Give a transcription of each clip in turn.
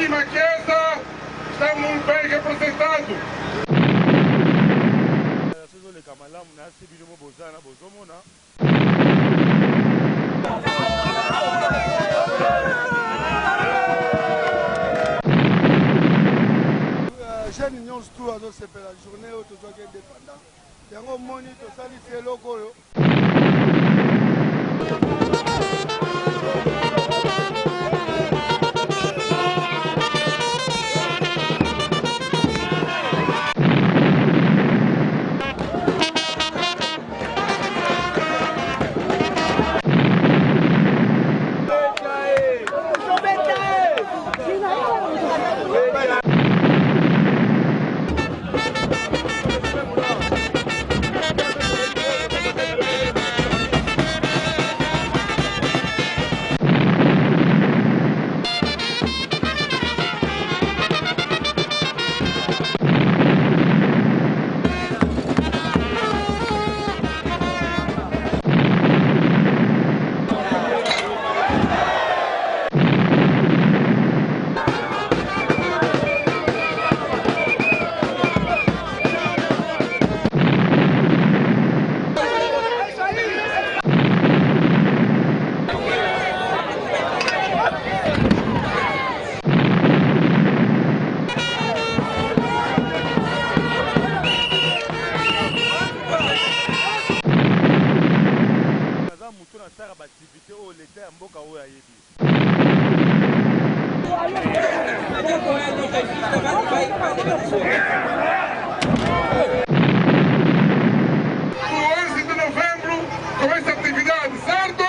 aqui na Chiesa, estamos bem representados. Jeune Union tout à la journée où tu dois être indépendant. Et on monite tout ça, c'est logo. O 11 de novembro, com essa atividade, certo?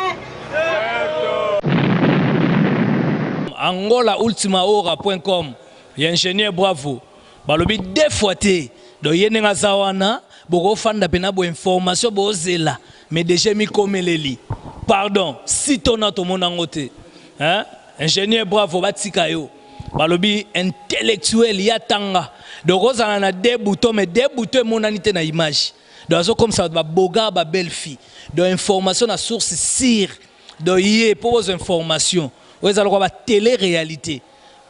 Angola ultima hora.com. Ingenieur bravo. Balobi deux fois té. Do yenenga zawana, boko fanda pena bo information bo zela. Mais déjà mi komeleli. Pardon, si ton to monangote. Hein? Ingenieur bravo batika yo. Balobi intellectuel yatanga. Donc on a des boutons mais des boutons monanité na image. Donc comme ça ba boga ba belle fille. Donc information na source sire. Donc yé pour vos informations. Vous allez voir télé-réalité.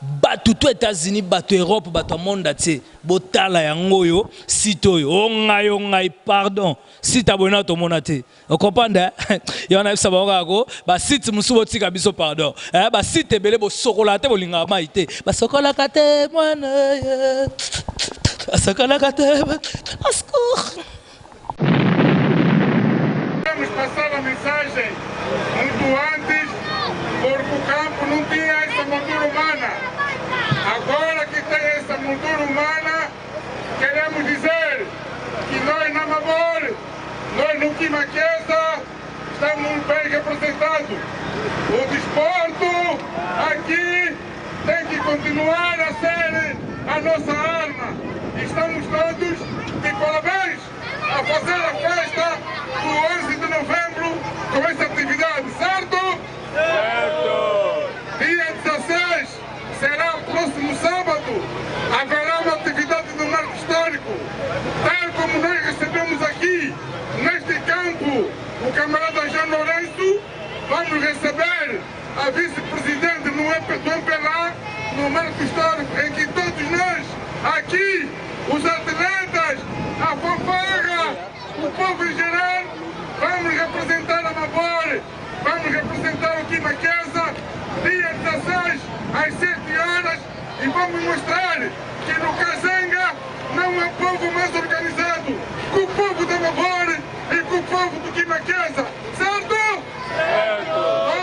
Batou aux États-Unis, batou Europe, batou monde entier. Botala yango yo, sito yo, ongai, pardon. Si t'abonnes à ton monate. Vous comprenez? Il y en a qui savent ba site musubo tika biso pardon. Ba site belé bo sokolate bo linga maite. Ba sokolakate mwana. Ba sokolakate. Ascour. Vamos passar a mensagem muito antes, porque o campo não tinha essa moldura humana. Agora que tem essa moldura humana, queremos dizer que nós na Mabor, nós no Quimaquesa, estamos bem representados. O desporto aqui tem que continuar a ser a nossa arma. Estamos todos de parabéns a fazer a festa do 11 de novembro com essa atividade, certo? Certo! Dia 16 será o próximo sábado, haverá uma atividade do marco histórico, tal como nós recebemos aqui, neste campo, o camarada João Lourenço, vamos receber a vice-presidente do MPLA no marco histórico, em que todos nós, aqui, os atletas, a fanfarra, o povo em geral, vamos representar a Mabor, vamos representar o Quimaquesa, dia 16, às 7 horas, e vamos mostrar que no Kazanga não há povo mais organizado que o povo da Mabor e que o povo do Quimaquesa, certo? Certo!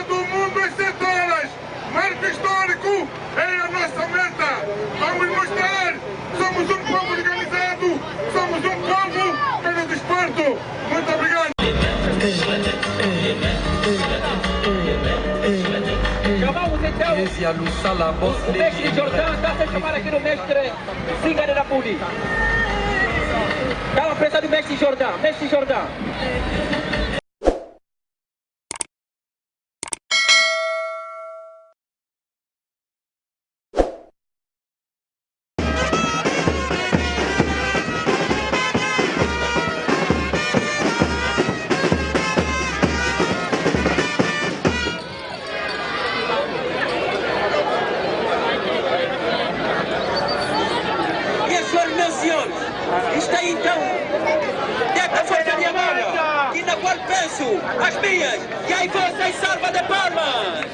Todo mundo às 7 horas, marco histórico é a nossa meta. Vamos mostrar que somos um povo organizado, somos um povo pelo desporto. Muito obrigado! Chamamos então o mestre Jordão, está sendo chamado aqui no mestre Zingare da Puli. Dá uma pressa do mestre Jordão, mestre Jordão. isso, as minhas, e aí vocês salva de palmas.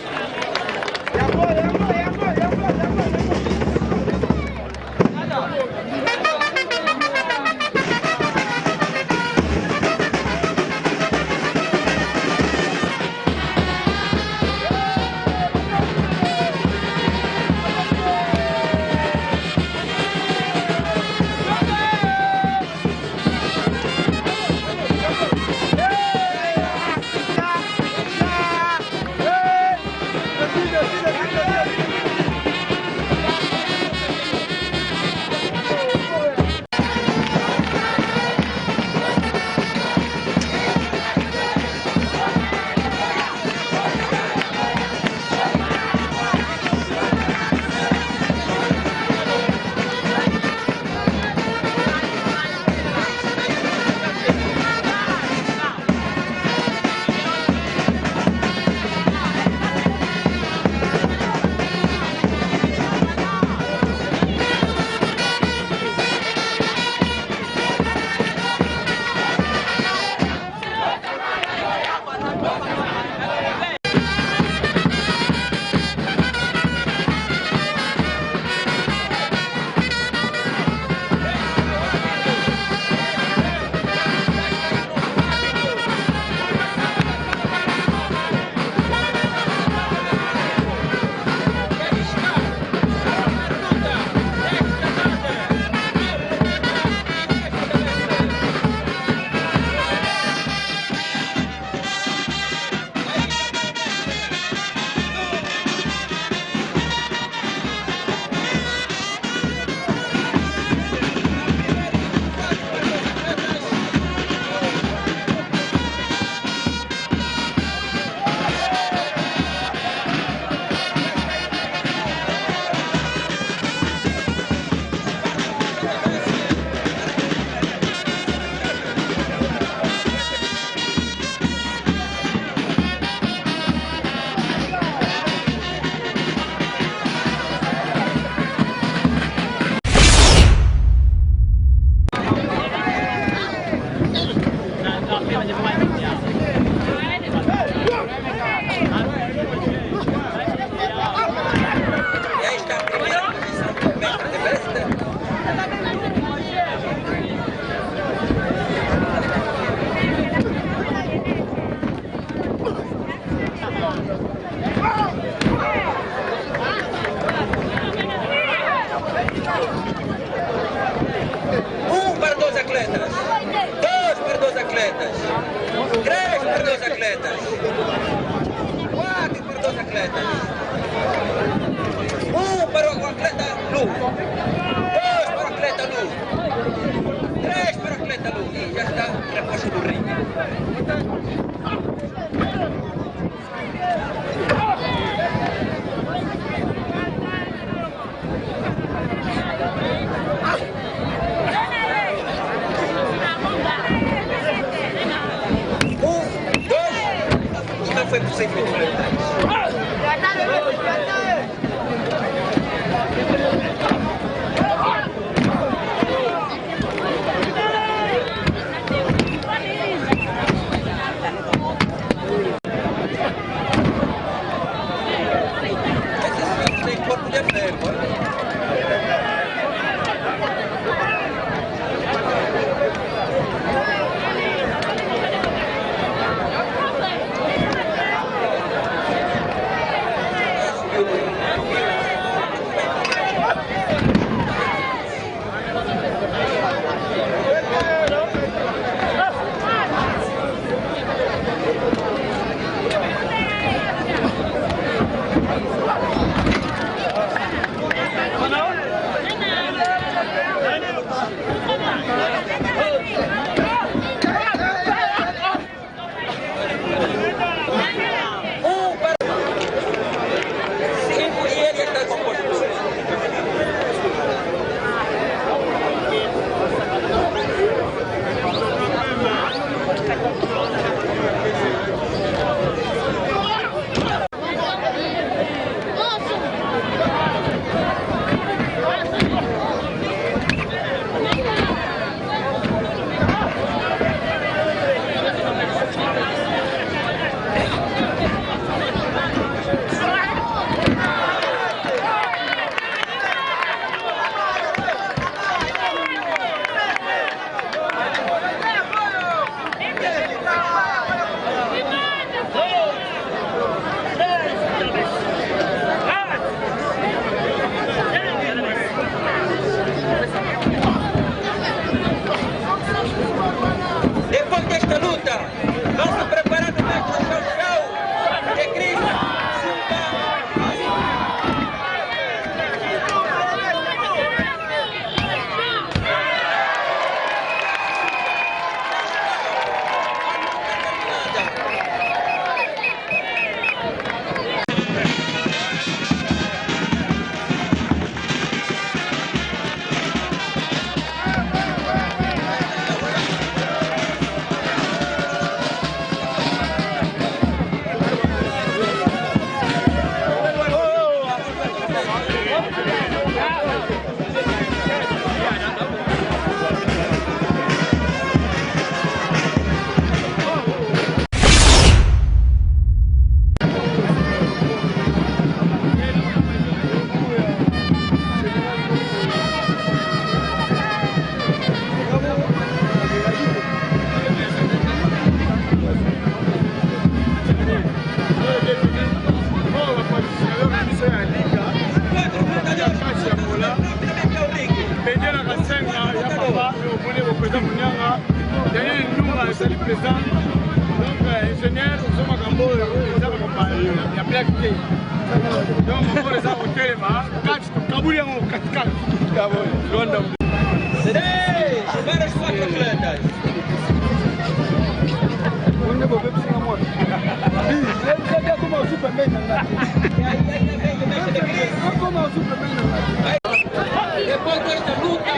Foi possível. Daniel Nunga est le président. Donc, ingénieur, nous sommes à Gambo, les gens accompagnent. Il y a plein de pays. Donc, on va les hôtels, Kaboul est en 4-4. Kaboul, loin d'Ambo. Hey, vários quatro atletas. Onde vou ver para cima moto? Você quer como o Superman lá? Como o Superman lá? Depois desta luta,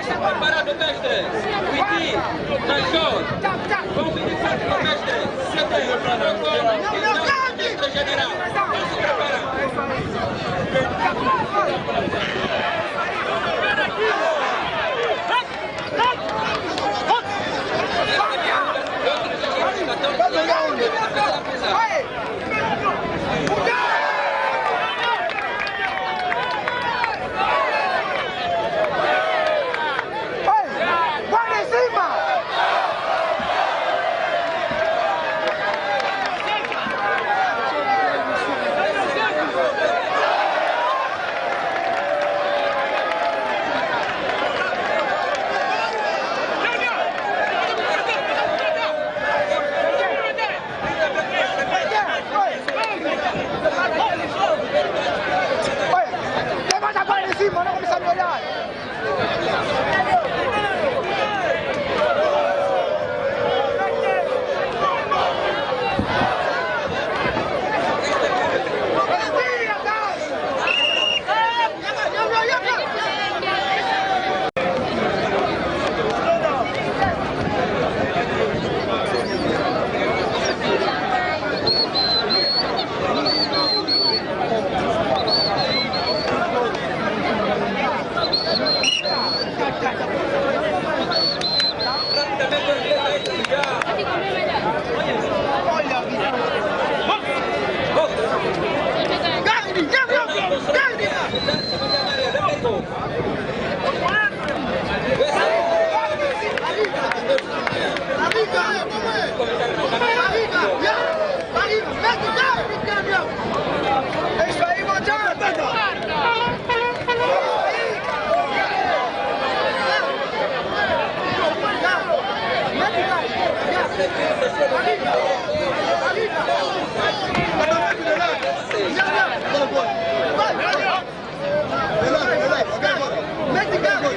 está preparado, mestre. Wiki, Major, vamos iniciar com o mestre. Setembro, mestre general. Vamos se preparar.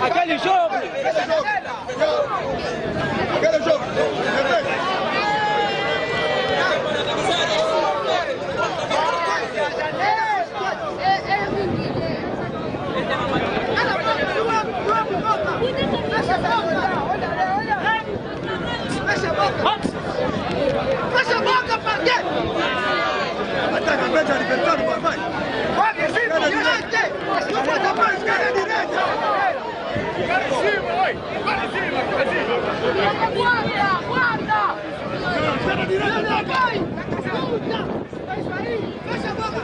Aquele jogo! Aquele jogo! Fecha a boca, Partie! Ataca, fecha a liberdade, papai! Vai, cima, direita! Não pode apagar, esquerda, direita! Vai em cima, oi! Vai em cima, vai em cima! Guarda, guarda! Esquerda, direita! Vai! É isso aí! Fecha a boca!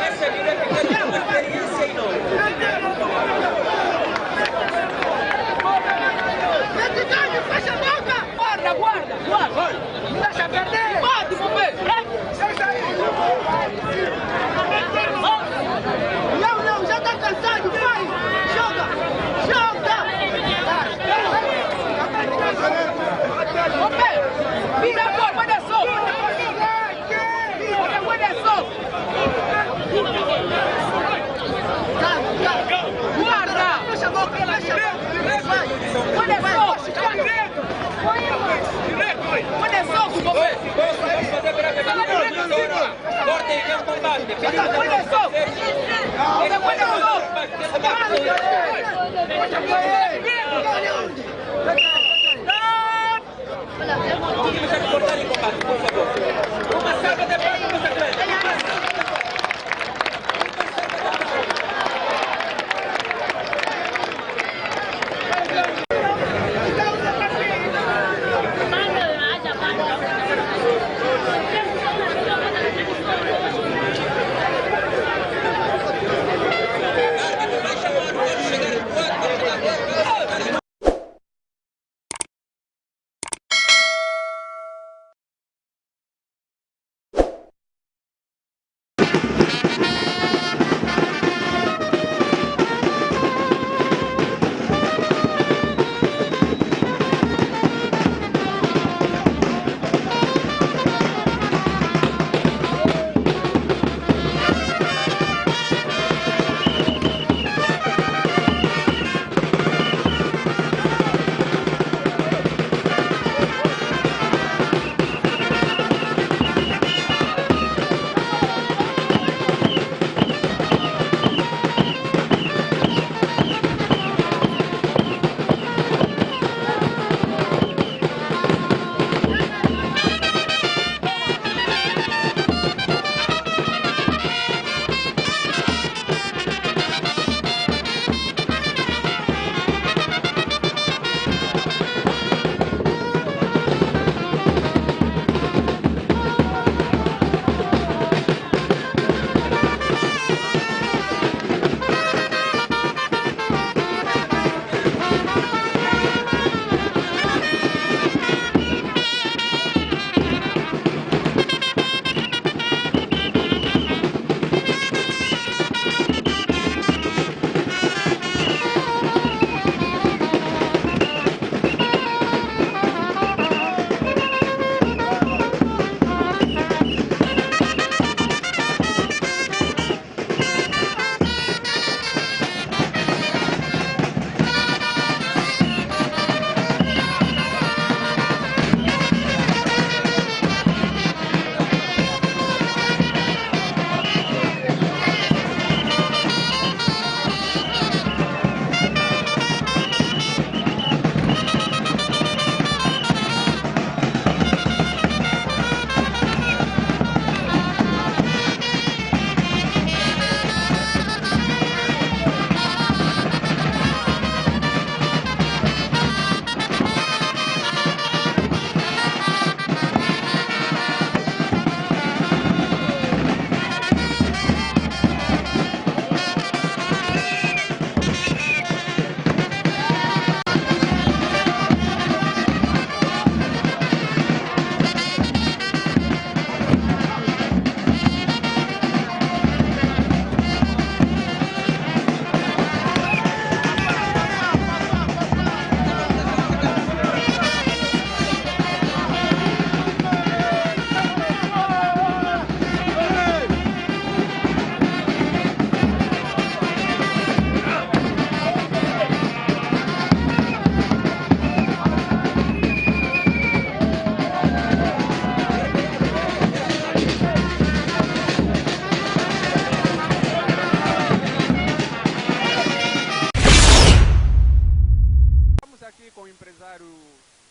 Essa vida é pequena experiência enorme. Fecha a boca! Guarda, guarda! Guarda! Deixa perder! Bate, mover! Fecha aí! Não, já tá cansado! Vai! Joga! Joga! Mover! Vira a bola, olha só! Olha só! Guarda! Fecha a boca! Fecha a boca! Vai! Olha só! Olha só, mover! Vamos fazer brevemente. Corte e não combate. Olha só! Vamos cortar em combate, por favor. Uma salva de palmas para os atletas. Vai chamar o chegar em 4 jogadores.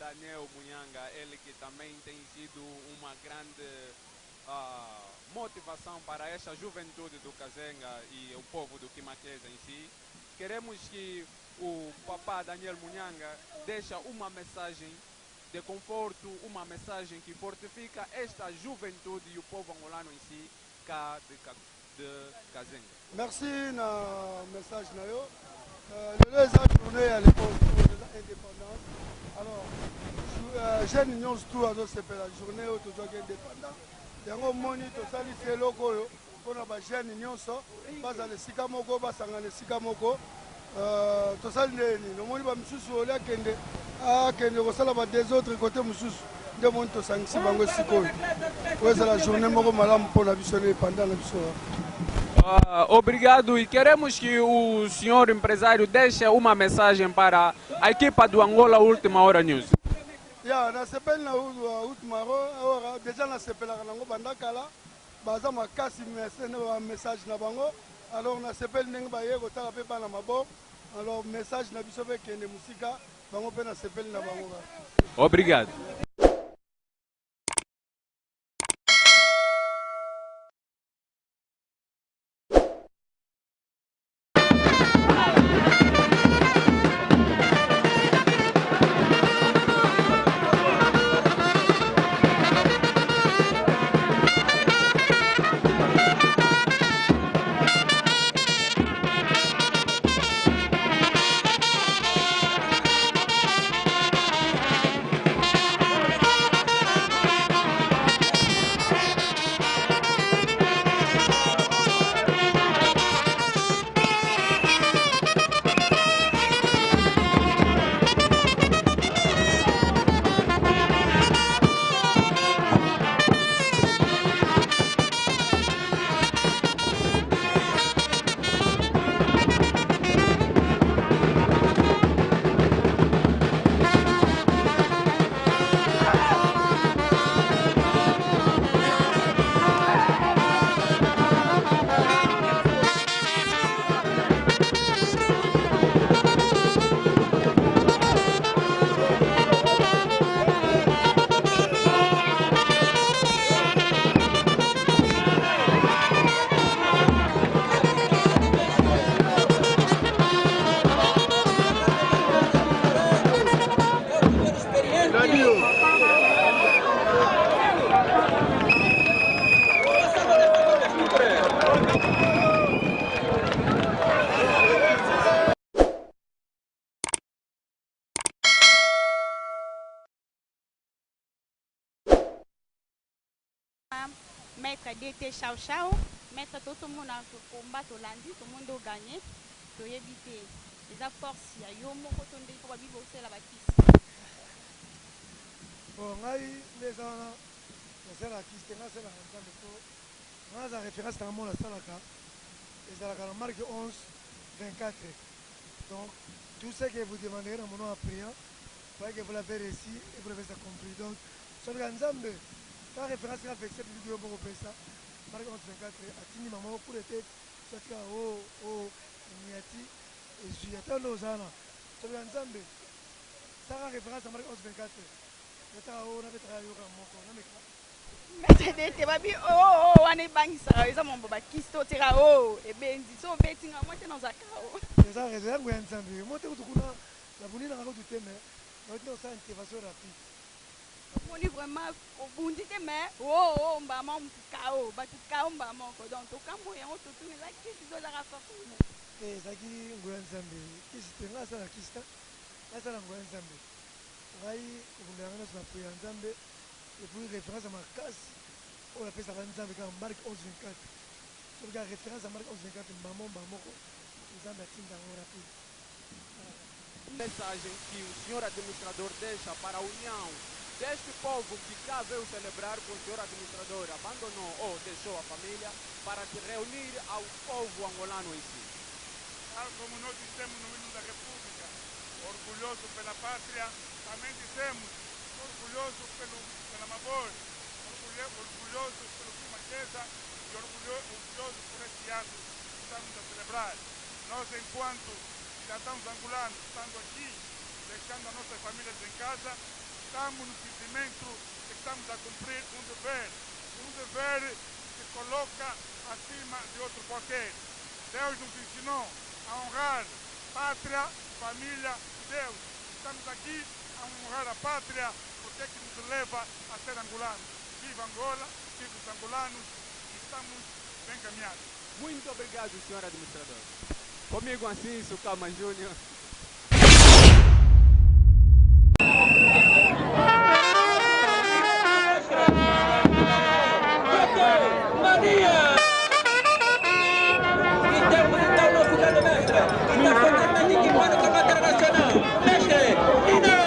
Daniel Munhanga, ele que também tem sido uma grande motivação para esta juventude do Kazenga e o povo do Quimaqueza em si. Queremos que o papá Daniel Munhanga deixe uma mensagem de conforto, uma mensagem que fortifica esta juventude e o povo angolano em si, cá de Kazenga. Merci na message na yo. Le journée à l'époque de l'indépendance. Alors, jeune union tout à c'est la journée où tu dois être indépendant. Yango moni to sali c'est loko yo. Pour na ba jeune union so, basa le sikamoko, basa ngane sikamoko. To sali ni no moni ba msusu ole kende. Kende ko sala ba des autres côtés msusu. De mon to sangisi bango sikoyo. Ouais, c'est la journée moko malamu pour la visionner pendant la vision. Obrigado, e queremos que o senhor empresário deixe uma mensagem para a equipa do Angola Última Hora News. Na sepeli na Última Hora, déjà na sepelaka nango bandakala, baza makasi message na bango, alors na sepeli ndenge baye kotala mpe bana maboko, alors message na biso mpe kende musika, bango mpe na sepeli na bango. Obrigado. Maître DT Chao Chao, maître tout le monde a combat au lundi, tout le monde a gagné, tu as évité les forces, il y a eu un mot pour la Bible, c'est la bâtisse. Bon, les gens, c'est la kiste, c'est la on a la référence à mon salaka, et c'est la marque 11, 24. Donc, tout ce que vous demandez dans mon nom à prier, il faut que vous l'avez réussi et vous l'avez compris. Donc, sur le Nzambe, la référence à cette vidéo pour ça, marque 11, 24, à Tini Maman pour les têtes, soit que Niati et Zuyata Lozana. Sur le Nzambe, ça a référence à marque 11, 24. Maître DT, babi, on est bangi ça, ils ont mon baba kisto tira et benzi, so betting à moitié dans un chaos. C'est ça, c'est un peu ensemble. Moi, tu as la bonne idée dans le thème, maintenant ça intervention rapide. On est vraiment au bout du thème, on va m'en chaos, bah tu chaos, bah mon donc au cambo et on te tourne là, qui se doit la rapporter. Et ça qui est un ensemble, qui se tient là, ça la kista, là ça la ensemble. Rai, vous l'avez dans la prière ensemble. Et puis référence à ma casse, on appelle ça ensemble avec marque 11-24. Si vous regardez référence à marque 11-24, maman, vous avez un rapide. Mensagem que o senhor administrador deixa para a união deste povo que cá veio celebrar com o senhor administrador abandonou ou deixou a família para se reunir ao povo angolano em si. Tal como nós dissemos no hino da República, orgulhoso pela pátria, também dissemos orgulhoso pela Mabor, orgulhoso pelo Quimaqueza e orgulhoso por este ato que estamos a celebrar. Nós, enquanto cidadãos angolanos, estando aqui, deixando as nossas famílias em casa, estamos no sentimento que estamos a cumprir um dever que coloca acima de outro qualquer. Deus nos ensinou a honrar pátria, família e Deus. Estamos aqui a honrar a pátria porque é que nos leva a ser angolanos. Viva Angola, viva os angolanos, estamos bem caminhados. Muito obrigado, senhor administrador. Comigo assim, Sucama Júnior. Maria! E temos então o nosso grande mestre, que está fazendo aqui para o campeonato internacional. Mestre, Nina!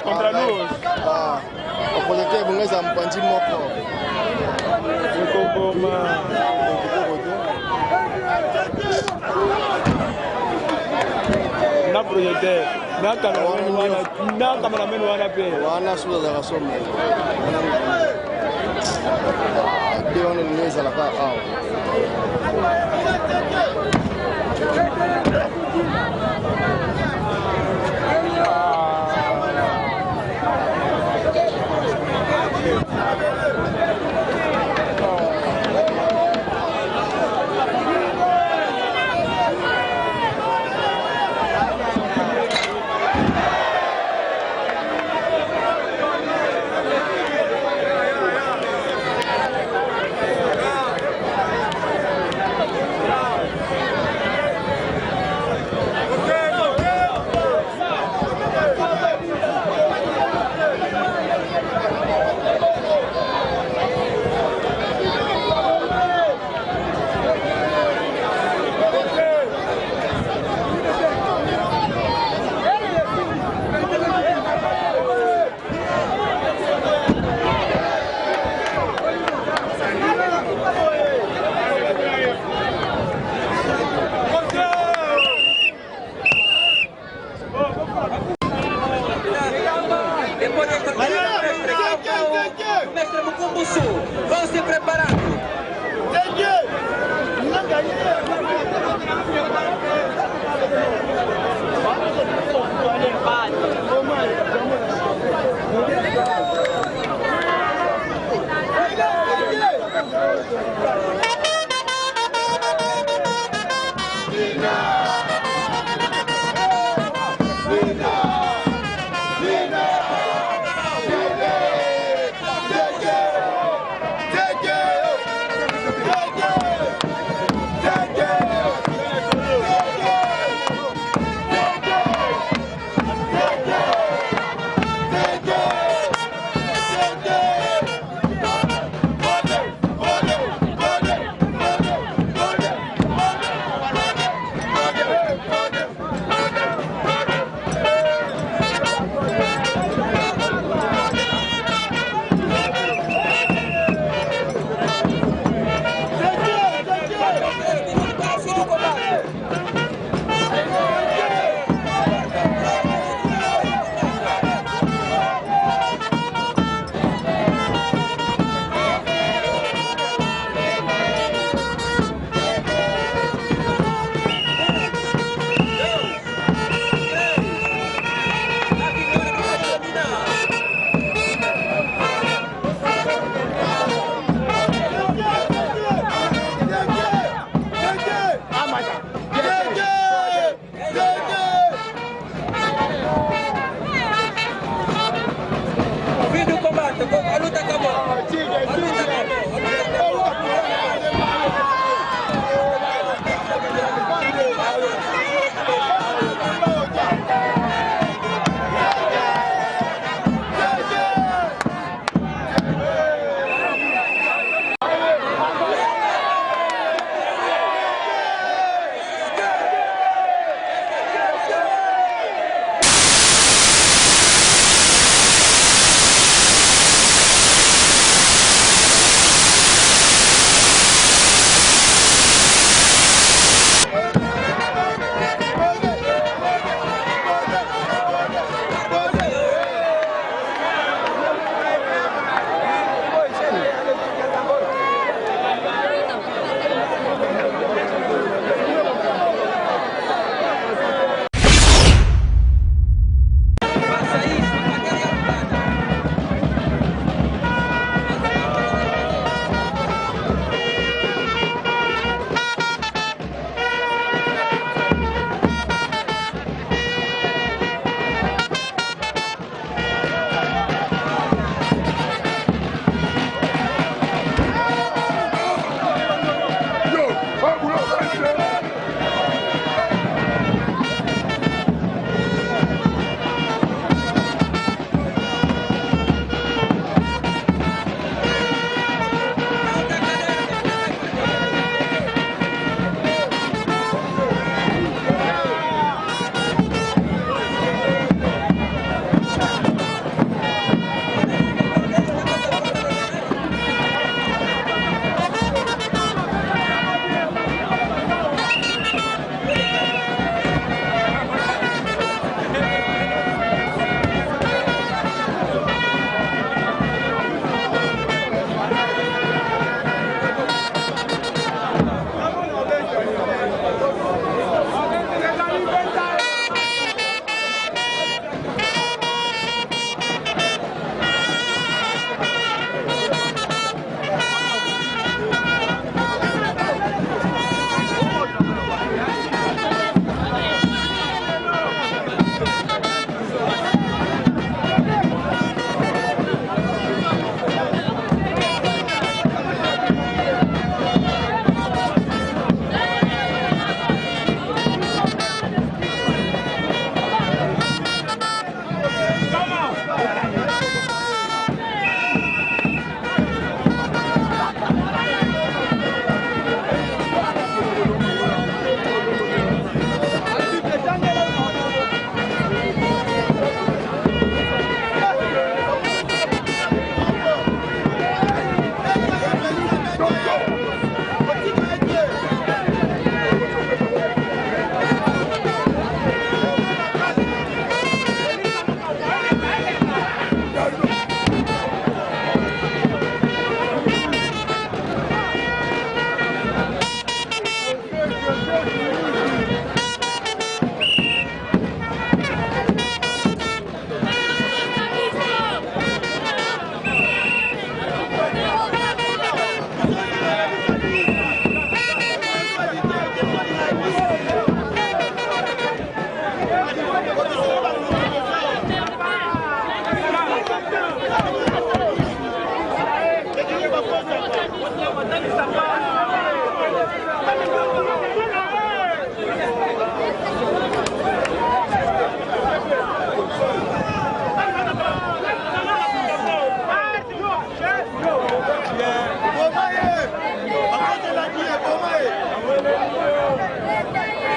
Contra luz. O projeto é bom, mas é um pouco. Na projeto, na cameraman wana pe. Wana sura za kasoma. Ndio wanaweza la kaa.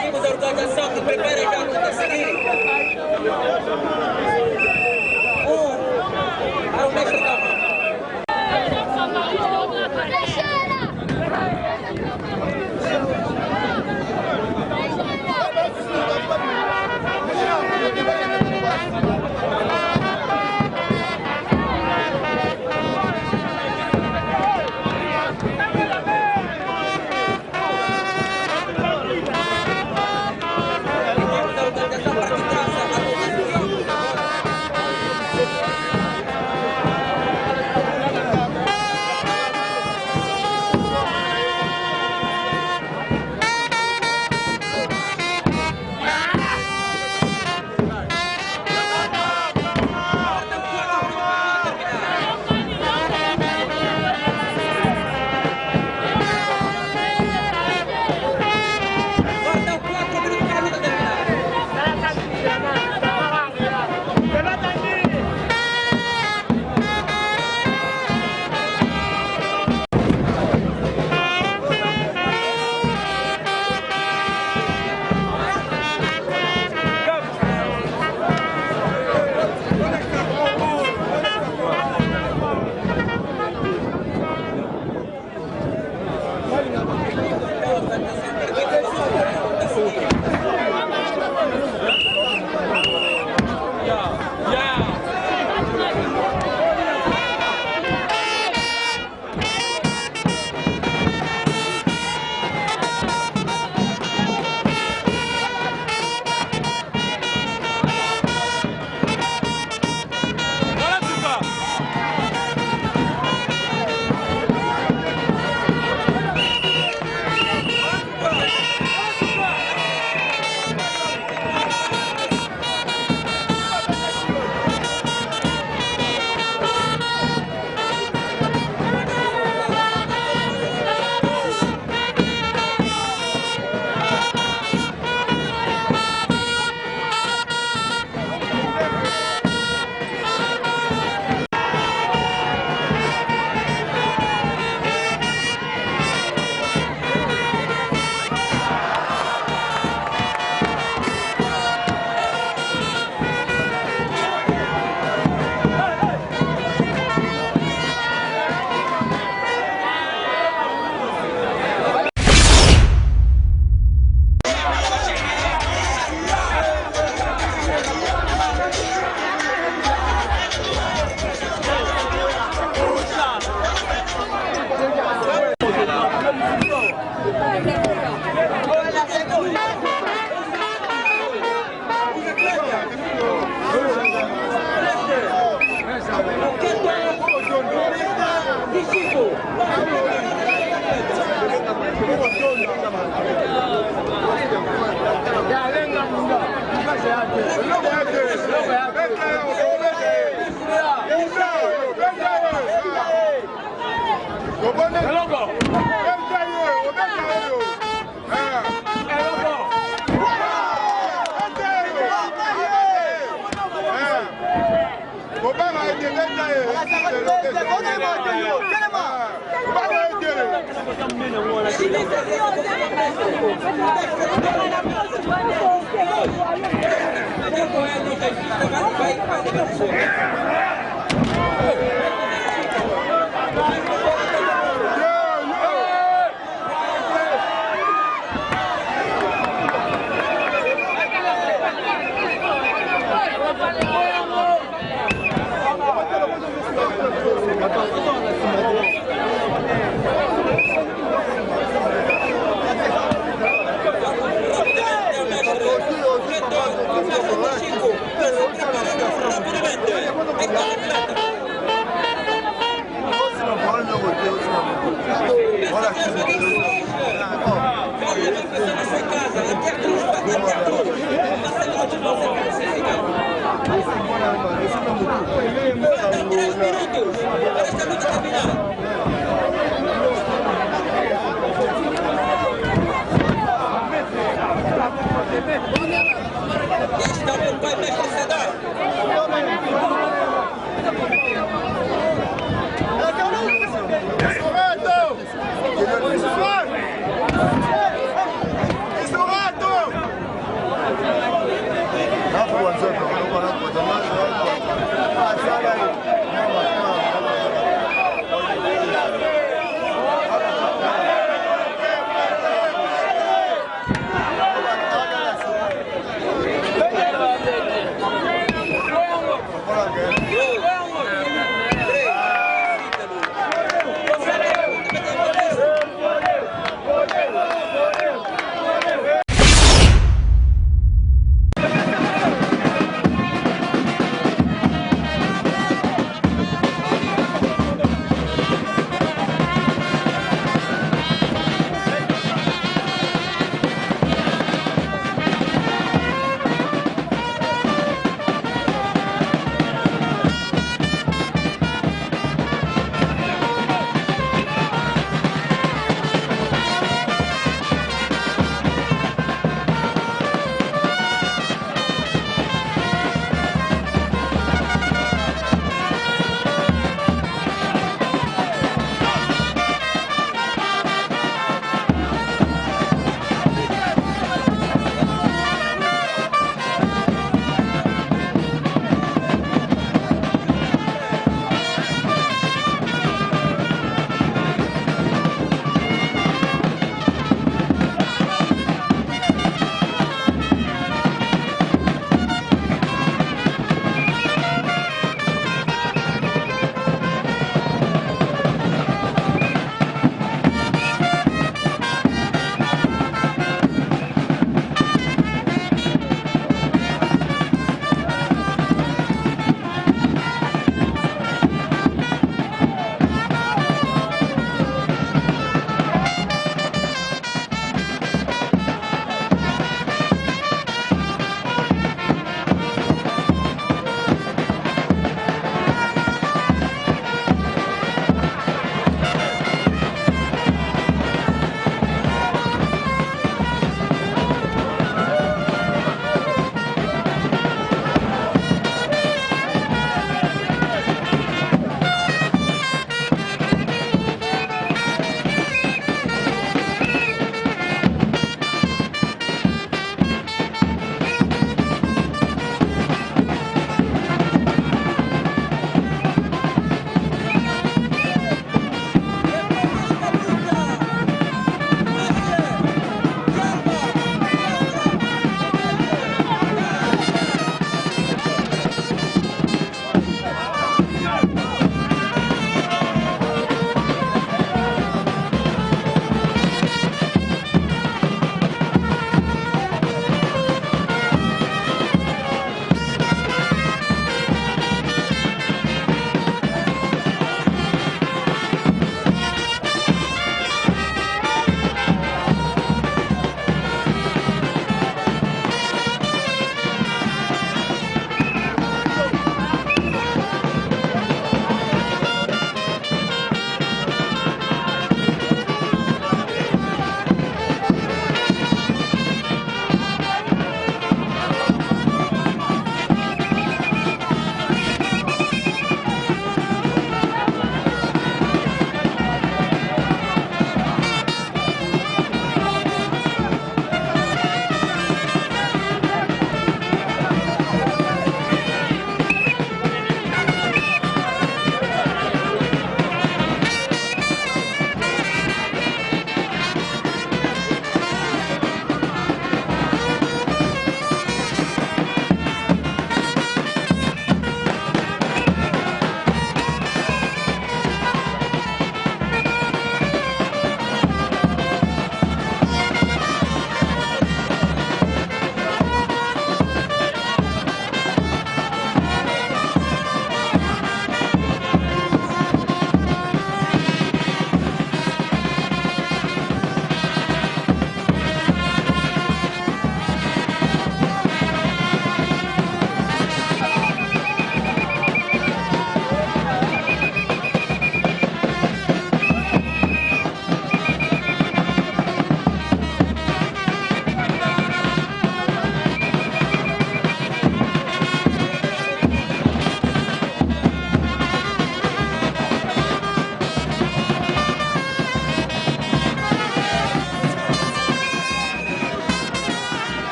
Equipe de organização que prepara já para seguir. Ao mestre Gama. Vai